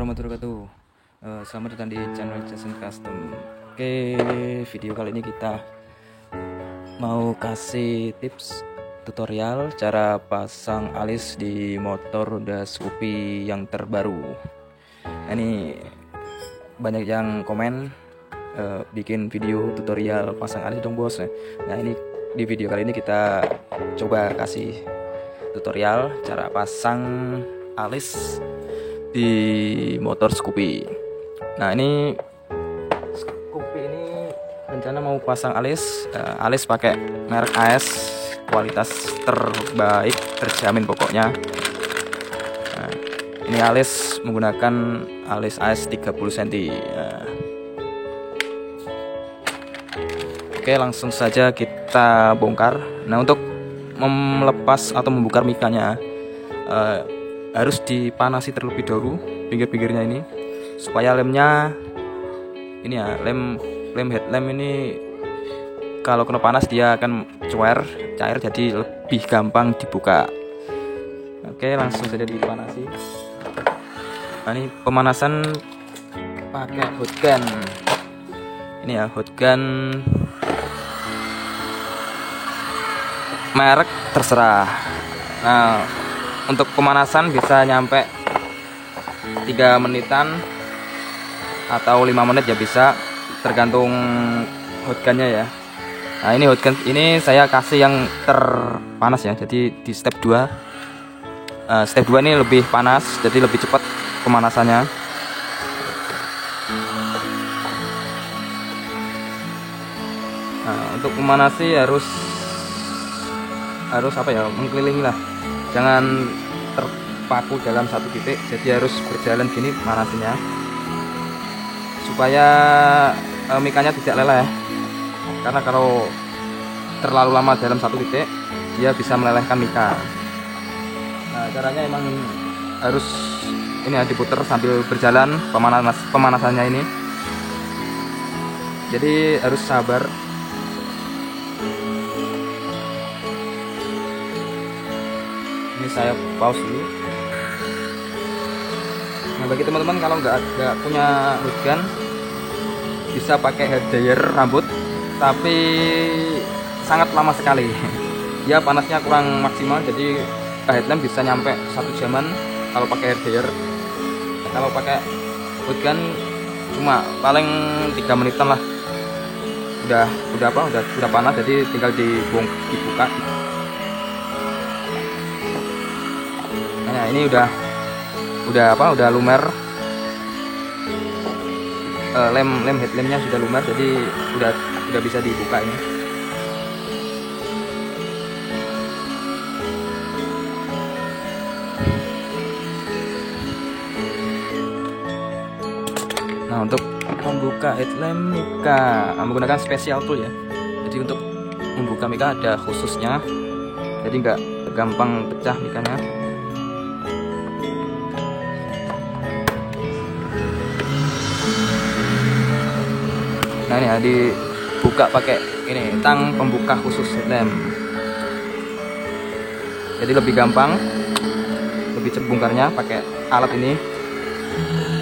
warahmatullahi wabarakatuh. Selamat datang di channel Jason Custom. Oke, video kali ini kita mau kasih tips tutorial cara pasang alis di motor Honda Scoopy yang terbaru. Ini banyak yang komen, bikin video tutorial pasang alis dong bos. Nah, ini di video kali ini kita coba kasih tutorial cara pasang alis di motor Scoopy. Nah, ini Scoopy ini rencana mau pasang alis, alis pakai merek AS, kualitas terbaik, terjamin pokoknya. Nah, ini alis menggunakan alis AS 30 cm. Oke, langsung saja kita bongkar. Nah, untuk melepas atau membuka mikanya, harus dipanasi terlebih dahulu pinggir-pinggirnya ini supaya lemnya ini ya, lem headlamp ini kalau kena panas dia akan cair jadi lebih gampang dibuka. Oke, langsung saja dipanasi. Nah, ini pemanasan pakai hot gun. Ini ya, hot gun merek terserah. Nah, untuk pemanasan bisa nyampe 3 menitan atau 5 menit ya bisa, tergantung hotgunnya ya. Nah, ini hotgun ini saya kasih yang terpanas ya, jadi di step 2. Step 2 ini lebih panas, jadi lebih cepat pemanasannya. Nah, untuk memanasi harus apa ya, mengkelilingi lah, jangan terpaku dalam satu titik, jadi harus berjalan gini manasinya supaya mikanya tidak leleh, karena kalau terlalu lama dalam satu titik dia bisa melelehkan mika. Nah, caranya emang harus ini ya, diputer sambil berjalan pemanasannya ini, jadi harus sabar. Ini saya pause dulu. Nah, bagi teman-teman kalau nggak punya hotgun, bisa pakai hair dryer rambut, tapi sangat lama sekali. Ya, panasnya kurang maksimal, jadi headlamp bisa nyampe 1 jaman kalau pakai hair dryer. Kalau pakai hotgun cuma paling 3 menitan lah. Udah panas, jadi tinggal dibuka. Nah, ini udah lumer, lem headlampnya sudah lumer, jadi udah bisa dibuka ini. Nah, untuk membuka headlamp mika menggunakan special tool ya, jadi untuk membuka mika ada khususnya, jadi nggak gampang pecah mikanya. Nah, ini ya, dibuka pakai ini tang pembuka khusus headlamp, jadi lebih gampang, lebih cepat bongkarnya pakai alat ini.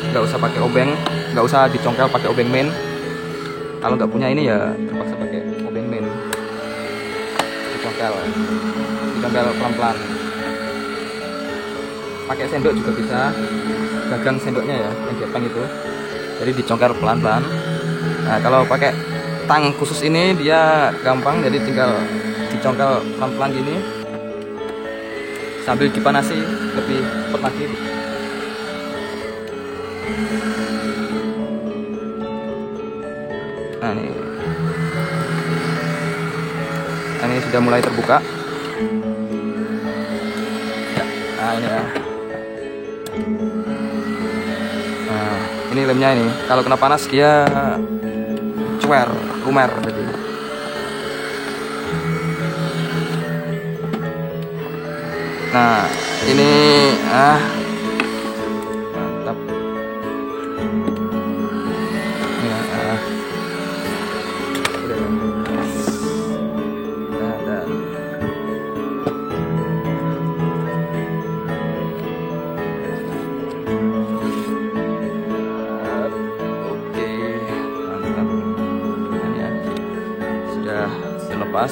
Nggak usah pakai obeng, nggak usah dicongkel pakai obeng main. Kalau nggak punya ini ya terpaksa pakai obeng main, dicongkel pelan-pelan. Pakai sendok juga bisa, gagang sendoknya ya, yang gepeng itu, jadi dicongkel pelan-pelan. Nah, kalau pakai tang khusus ini dia gampang, jadi tinggal dicongkel pelan-pelan gini sambil dipanasi, lebih cepat lagi. Nah, ini sudah mulai terbuka ya. Nah, ini ya. Nah, ini lemnya ini kalau kena panas dia lumer jadi. Nah, ini mantap ya. Udah. lepas.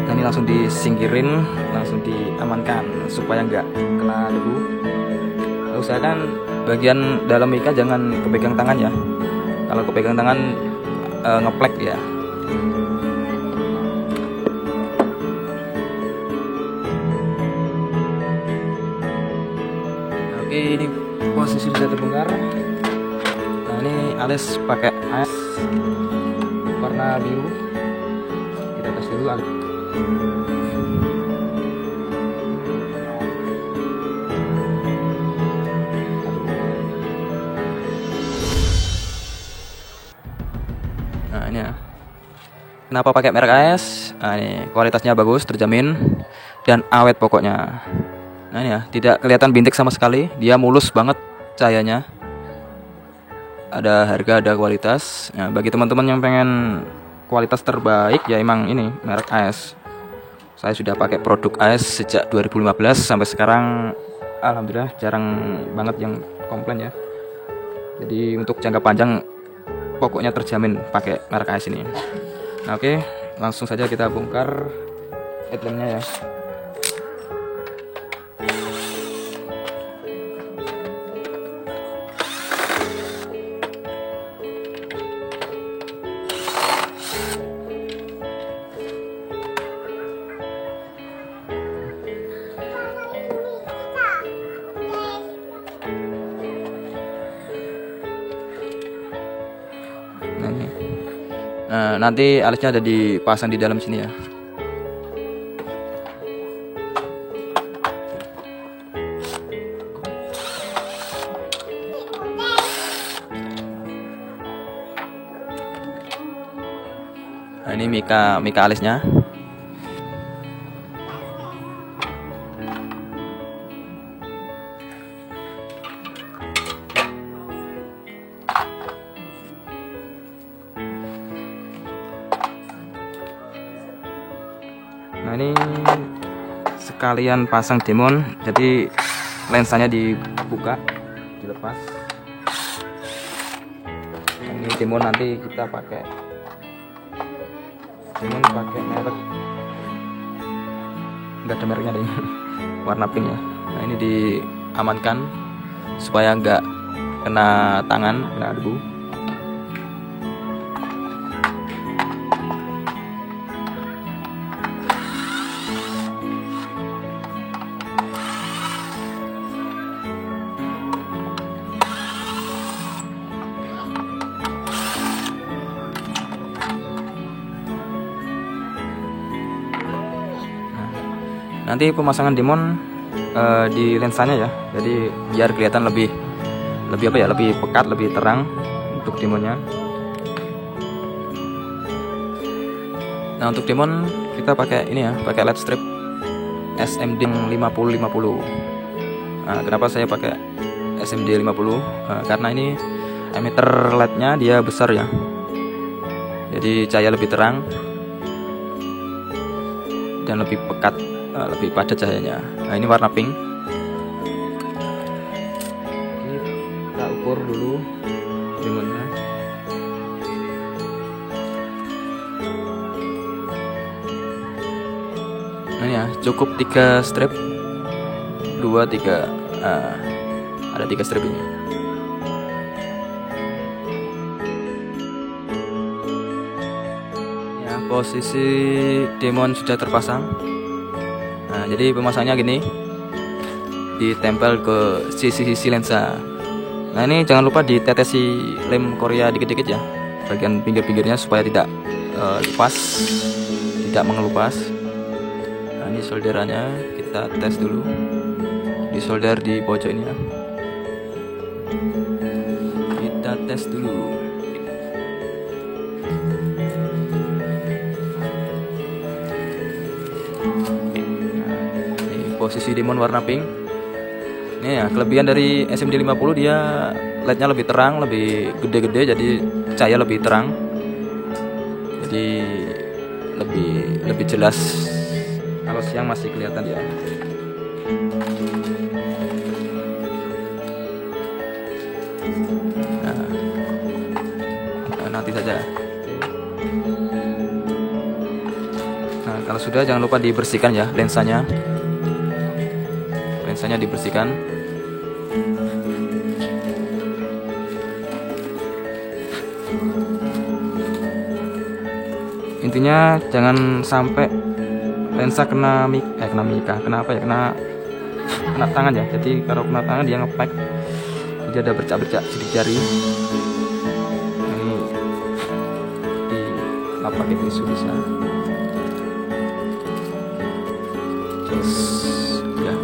Nah, ini langsung disingkirin, langsung diamankan supaya nggak kena debu. Usahakan bagian dalam mika jangan kepegang tangan ya. Kalau kepegang tangan ngeplek ya. Oke, ini posisi sudah terbongkar. Nah, ini alis pakai es warna biru. Kita tes dulu alis. Nah, ini ya. Kenapa pakai merek AS? Nah, ini kualitasnya bagus, terjamin dan awet pokoknya. Nah, ini ya, tidak kelihatan bintik sama sekali. Dia mulus banget cahayanya. Ada harga, ada kualitas. Nah, bagi teman-teman yang pengen kualitas terbaik ya emang ini merek AS. Saya sudah pakai produk AS sejak 2015 sampai sekarang. Alhamdulillah jarang banget yang komplain ya. Jadi untuk jangka panjang pokoknya terjamin pakai merek AS ini. Nah, oke, langsung saja kita bongkar headlampnya ya. Nah, nanti alisnya ada dipasang di dalam sini ya. Nah, ini mika alisnya. Nah, ini sekalian pasang demon, jadi lensanya dibuka, dilepas. Nah, ini demon nanti kita pakai merek, nggak ada mereknya deh, warna pink ya. Nah, ini diamankan supaya nggak kena tangan, kena debu. Nanti pemasangan demon di lensanya ya, jadi biar kelihatan lebih apa ya, lebih pekat, lebih terang untuk demonnya. Nah, untuk demon kita pakai ini ya, pakai LED strip SMD 5050. Nah, kenapa saya pakai SMD 50? Karena ini emitter LED-nya dia besar ya, jadi cahaya lebih terang dan lebih pekat, lebih padat cahayanya. Nah, ini warna pink. Ini kita ukur dulu demonnya. Nah, ya cukup 3 strip, 2, 3. Ada 3 strip ini. Ya, posisi demon sudah terpasang. Nah, jadi pemasangannya gini, ditempel ke sisi-sisi lensa. Nah, ini jangan lupa ditetesi lem Korea dikit-dikit ya, bagian pinggir-pinggirnya supaya tidak lepas, tidak mengelupas. Nah, ini solderannya kita tes dulu, disolder di pojok ini ya. Kita tes dulu. Posisi demon warna pink. Ini ya kelebihan dari SMD 50, dia LED-nya lebih terang, lebih gede-gede, jadi cahaya lebih terang, jadi lebih jelas. Kalau siang masih kelihatan ya. Nah, mati saja. Nah, kalau sudah jangan lupa dibersihkan ya lensanya. Lensanya dibersihkan. Intinya jangan sampai lensa kena tangan ya. Jadi kalau kena tangan dia ngepack, jadi ada bercak-bercak sidik jari. Ini dilap pakai tisu bisa. Terus ya.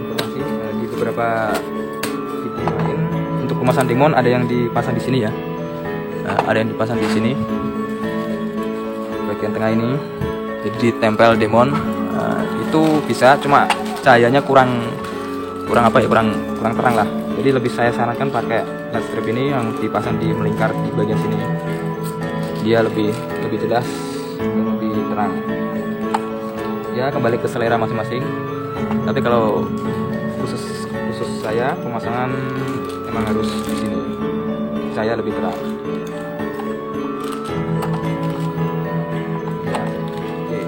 Informasi di beberapa video lain untuk pemasangan demon ada yang dipasang di sini ya. Ada yang dipasang di sini bagian tengah ini, jadi ditempel demon. Itu bisa, cuma cahayanya kurang terang lah. Jadi lebih saya sarankan pakai LED strip ini yang dipasang di melingkar di bagian sini. Dia lebih jelas dan lebih terang. Ya, kembali ke selera masing-masing. Tapi kalau khusus saya pemasangan emang harus di sini. Saya lebih terang. Ya, oke.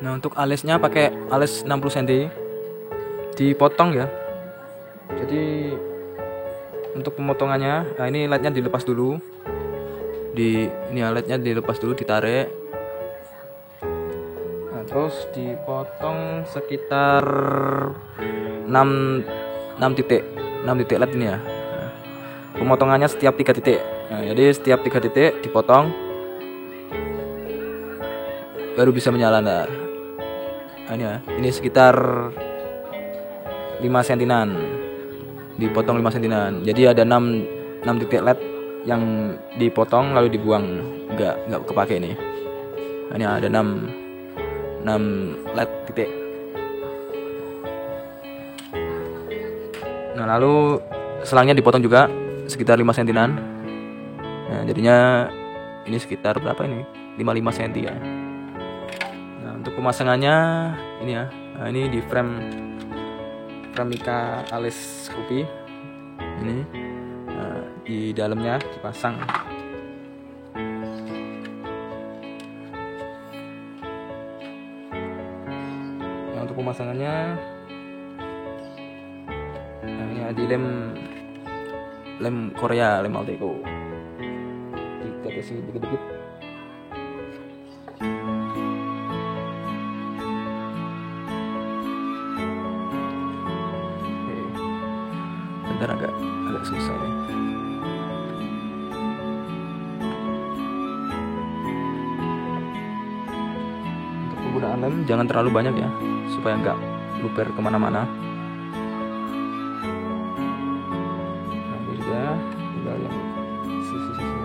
Nah, untuk alisnya pakai alis 60 cm, dipotong ya. Jadi untuk pemotongannya, nah ini LED-nya dilepas dulu. LED-nya dilepas dulu, ditarik. Nah, terus dipotong sekitar 6 titik LED ini ya. Nah, pemotongannya setiap 3 titik. Nah, jadi setiap 3 titik dipotong, baru bisa menyala. Ini sekitar 5 sentinan, dipotong 5 sentinan. Jadi ada 6 titik LED yang dipotong lalu dibuang, nggak kepake ini. Ini ada 6 LED titik. Nah, lalu selangnya dipotong juga sekitar 5 sentinan. Nah, jadinya ini sekitar berapa ini? 55 cm ya. Untuk pemasangannya ini ya. Nah, ini di frame Mika alis kopi ini. Nah, di dalamnya dipasang. Nah, untuk pemasangannya, nah, ini di lem Korea, lem Alteco. Ditetesin dikit-dikit. Agak susah ya. Untuk penggunaan lem jangan terlalu banyak ya, supaya nggak luber kemana-mana. Nah, ini juga tinggal yang sisi-sisinya.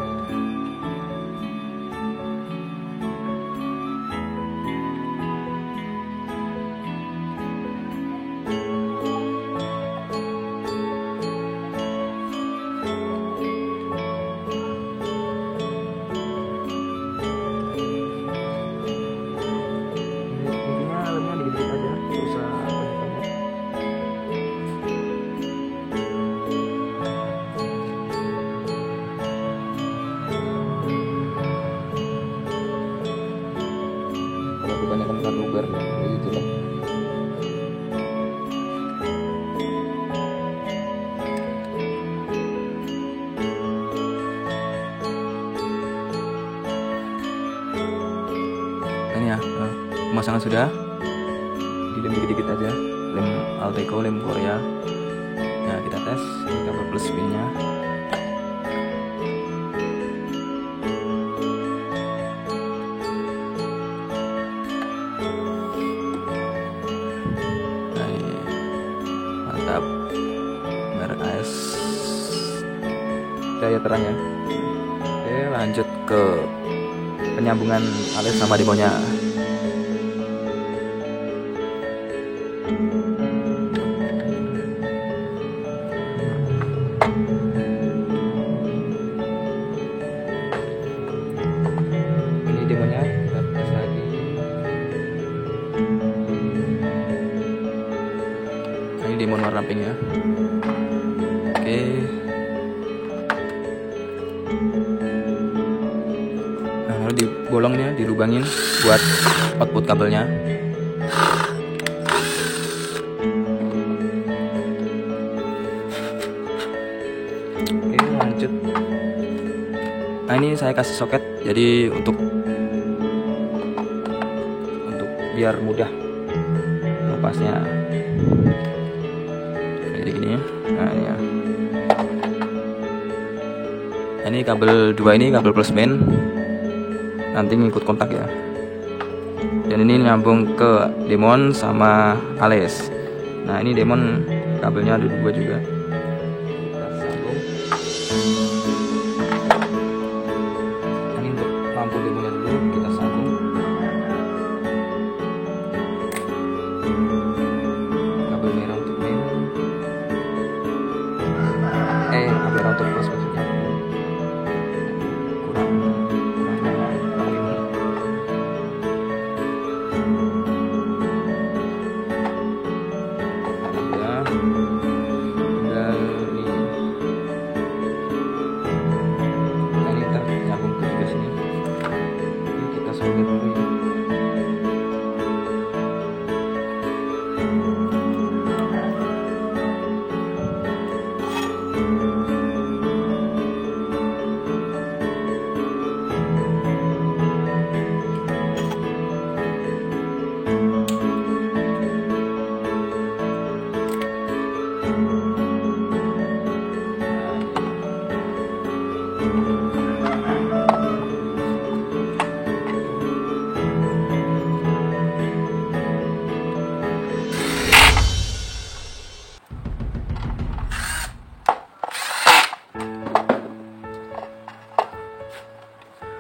Kebanyakan kan luber jadi jelek. Ini ya, pemasangan sudah. Dilem dikit-dikit aja, lem Alteco, lem Korea. Nah, kita tes, kita plus spinnya. daya terangnya. Oke, lanjut ke penyambungan alis sama demonya. Ini demonya kita tes lagi. Ini demon warna pink ya. Oke. Nah, lalu dibolongnya, dilubangin buat output kabelnya. Oke, lanjut. Nah, ini saya kasih soket, jadi untuk biar mudah lepasnya. Jadi gini ya. Nah, ini ya. Nah, ini kabel 2 ini kabel plus main, nanti ngikut kontak ya. Dan ini nyambung ke demon sama alis. Nah, ini demon kabelnya ada 2 juga. Kita sambung. Ini untuk lampu demonnya dulu kita sambung. Kabel merah untuk main. Kabel merah untuk plus maksudnya.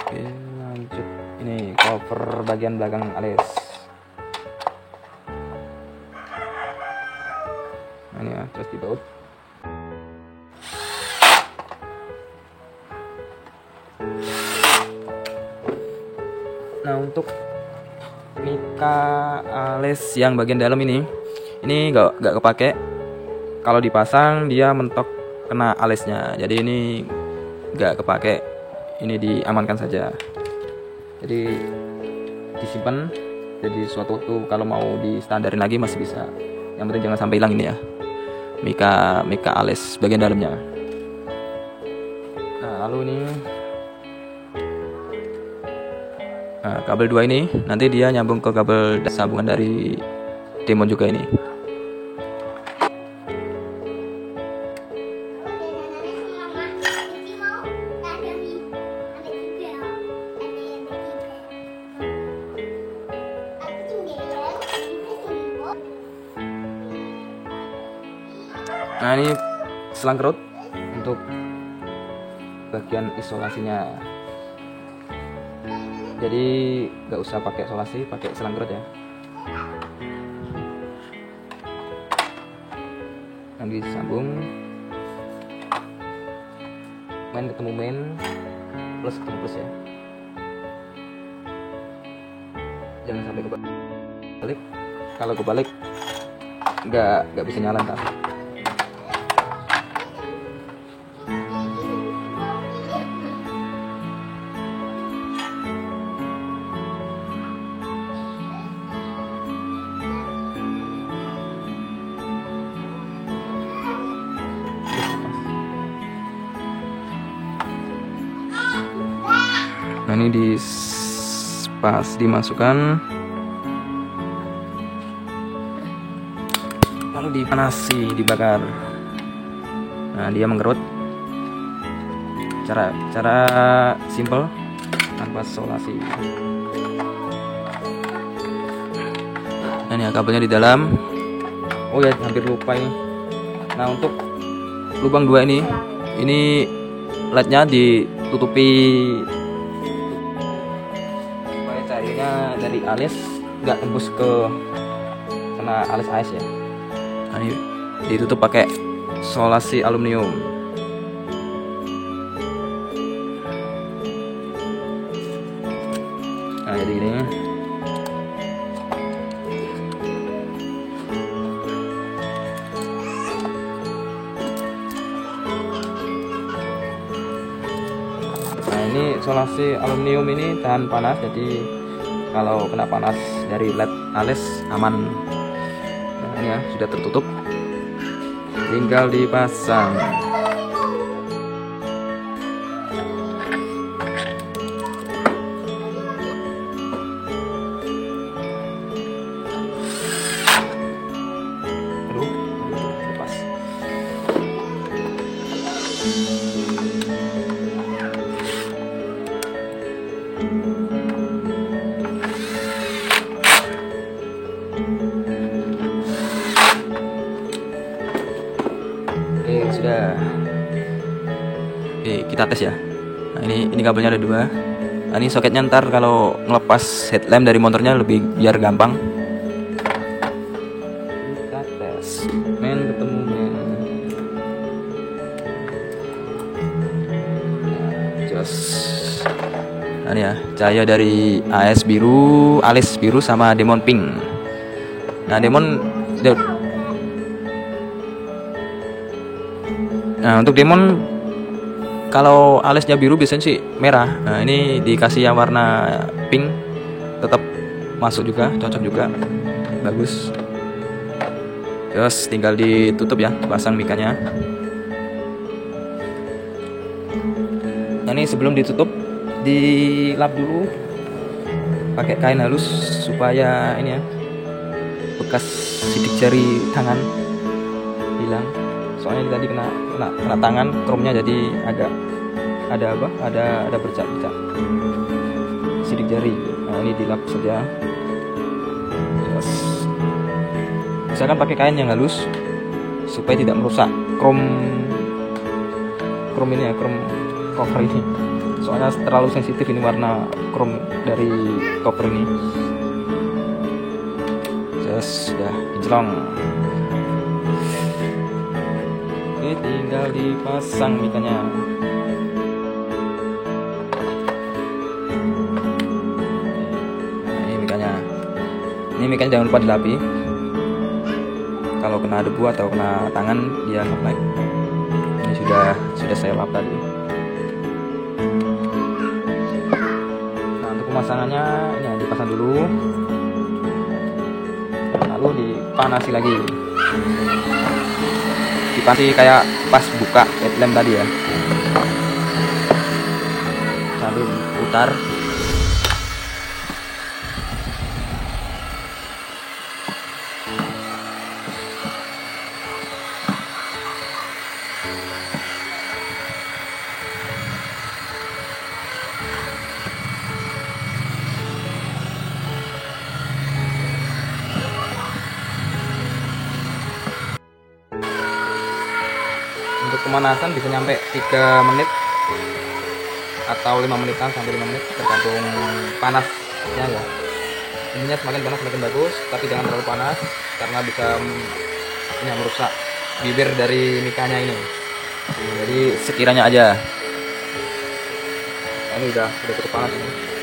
Oke, lanjut. Ini cover bagian belakang alis. Nah, ini ya, terus dibaut. Nah, untuk mika alis yang bagian dalam ini nggak kepake. Kalau dipasang dia mentok kena alisnya, jadi ini nggak kepake. Ini diamankan saja, jadi disimpan, jadi suatu waktu kalau mau di standarin lagi masih bisa. Yang penting jangan sampai hilang ini ya, mika alis bagian dalamnya. Nah, lalu ini kabel 2 ini nanti dia nyambung ke kabel sambungan dari demon juga ini. Nah, ini selang kerut untuk bagian isolasinya. Jadi nggak usah pakai isolasi, pakai selang kerut ya. Nanti disambung, main ketemu main, plus ketemu plus ya. Jangan sampai kebalik. Kalau kebalik nggak bisa nyala ntar. Nah, ini pas dimasukkan, lalu dipanasi, dibakar. Nah, dia mengerut. Cara simple tanpa isolasi. Nah, ini kabelnya di dalam. Oh ya, hampir lupa ini. Nah, untuk lubang 2 ini lednya ditutupi supaya cahayanya dari alis nggak tembus ke kena alis AS ya. Nah, ini ditutup pakai solasi aluminium. Nah, jadi gini. Nah, ini solasi aluminium ini tahan panas, jadi kalau kena panas dari LED alis aman. Nah, ini ya sudah tertutup, tinggal dipasang. Lepas. Oke, sudah. Oke, kita tes ya. Nah, ini kabelnya ada 2. Nah, ini soketnya ntar kalau ngelepas headlamp dari motornya lebih biar gampang. Kita tes. Men ketemu men. Jos. Nah, ini ya, cahaya dari AS biru, alis biru sama demon pink. Nah, Nah, untuk demon kalau alisnya biru biasanya sih merah. Nah, ini dikasih yang warna pink, tetap masuk juga, cocok juga, bagus. Terus tinggal ditutup ya, pasang mikanya. Nah, ini sebelum ditutup dilap dulu pakai kain halus supaya ini ya bekas sidik jari tangan hilang. Soalnya tadi kena tangan, chrome-nya jadi agak ada bercak-bercak sidik jari. Nah, ini dilap saja. Terus misalkan pakai kain yang halus supaya tidak merusak chrome ini ya, chrome cover ini. Soalnya terlalu sensitif ini warna chrome dari cover ini. Terus sudah kinclong. Oke, tinggal dipasang mikanya. Ini mikanya. Ini mikanya jangan lupa dilapi. Kalau kena debu atau kena tangan dia nge-flag. Ini sudah saya lap tadi. Nah, untuk pemasangannya ini dipasang dulu. Lalu dipanasi lagi. Dipanasi kayak pas buka headlamp tadi ya, sambil putar. Untuk pemanasan bisa nyampe 3 menit atau 5 menitan sampai 5 menit tergantung panasnya ya. Intinya semakin panas semakin bagus, tapi jangan terlalu panas karena bisa merusak bibir dari mikanya ini. Jadi sekiranya aja. Ini udah cukup panas ini.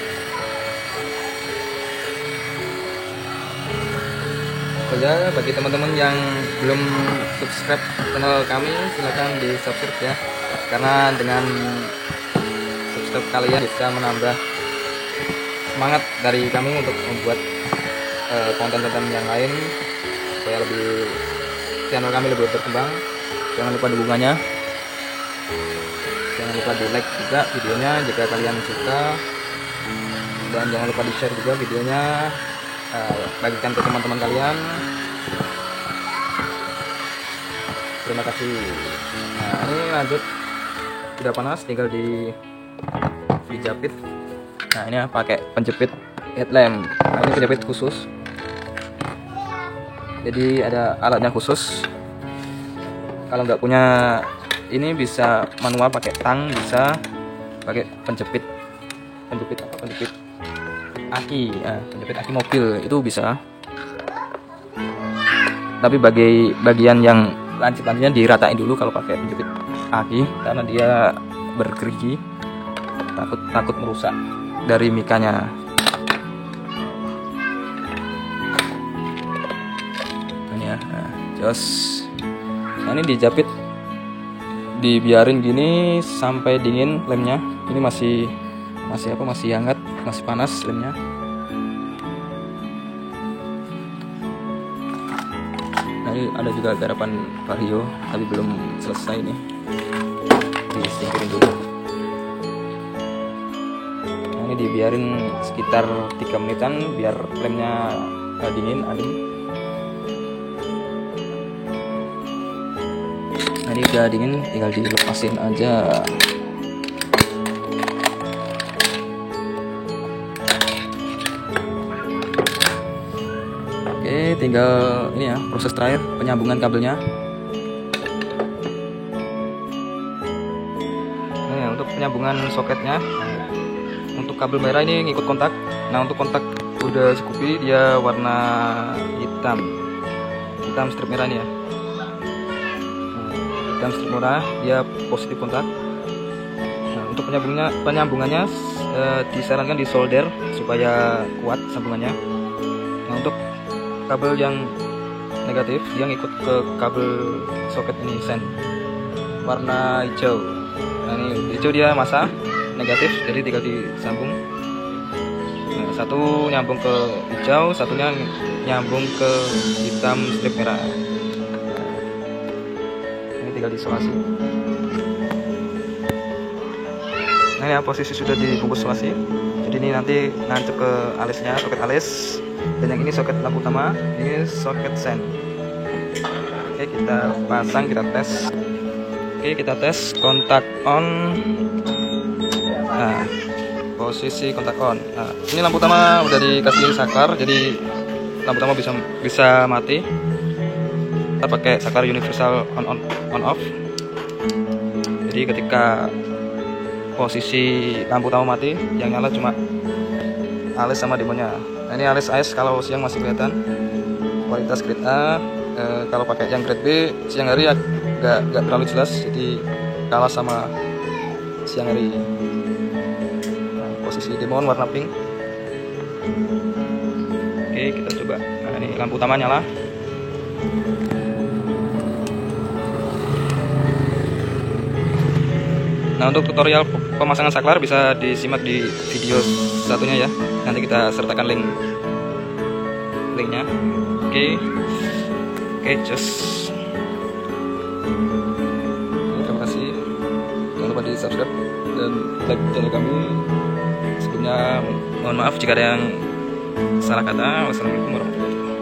Ya, bagi teman-teman yang belum subscribe channel kami, silahkan di subscribe ya, karena dengan subscribe kalian bisa menambah semangat dari kami untuk membuat konten-konten yang lain supaya channel kami lebih berkembang. Jangan lupa dukungannya, jangan lupa di like juga videonya jika kalian suka, dan jangan lupa di share juga videonya, bagikan ke teman-teman kalian. Terima kasih. Nah, ini lanjut, sudah panas, tinggal dijepit. Nah, ini ya, pakai penjepit headlamp. Nah, ini penjepit khusus, jadi ada alatnya khusus. Kalau nggak punya ini bisa manual pakai tang, bisa pakai penjepit aki, penjepit aki mobil itu bisa. Tapi bagian yang lancip-lancipnya diratain dulu kalau pakai penjepit aki, karena dia bergerigi, takut merusak dari mikanya. Ini ya, jos. Nah, ini dijepit, dibiarin gini sampai dingin lemnya. Ini masih hangat, masih panas lemnya. Nah, ini ada juga garapan Vario tapi belum selesai nih, disingkirin dulu. Nah, ini dibiarin sekitar 3 menitan biar lemnya dingin, adem. Nah, ini udah dingin, tinggal dilepasin aja. Oke, tinggal ini ya, proses terakhir penyambungan kabelnya. Nah, untuk penyambungan soketnya, untuk kabel merah ini ngikut kontak. Nah, untuk kontak udah Scoopy, dia warna hitam strip merah nih ya. Hitam strip merah, dia positif kontak. Nah, untuk penyambungannya disarankan di solder supaya kuat sambungannya. Nah, untuk kabel yang negatif dia ngikut ke kabel soket ini sen warna hijau. Nah, ini hijau dia masa negatif, jadi tinggal disambung. Nah, satu nyambung ke hijau, satunya nyambung ke hitam strip merah. Ini tinggal diisolasi. Nah, ya, posisi sudah dibungkus isolasi. Jadi ini nanti nancep ke alisnya, soket alis. Dan yang ini soket lampu utama, ini soket sen. Oke, kita pasang, kita tes. Oke, kita tes kontak on. Nah, posisi kontak on. Nah, ini lampu utama udah dikasih saklar, jadi lampu utama bisa mati. Kita pakai saklar universal on off. Jadi ketika posisi lampu utama mati, yang nyala cuma alis sama demonnya. Nah, ini alis AS kalau siang masih kelihatan, kualitas grade A. Kalau pakai yang grade B siang hari nggak terlalu jelas, jadi kalah sama siang hari. Nah, posisi demon warna pink. Oke, kita coba. Nah, ini lampu utama nyala. Nah, untuk tutorial pemasangan saklar bisa disimak di video satunya ya. Nanti kita sertakan linknya. Oke, just. Terima kasih. Jangan lupa di subscribe dan like channel kami. Sebelumnya mohon maaf jika ada yang salah kata. Wassalamualaikum warahmatullahi wabarakatuh.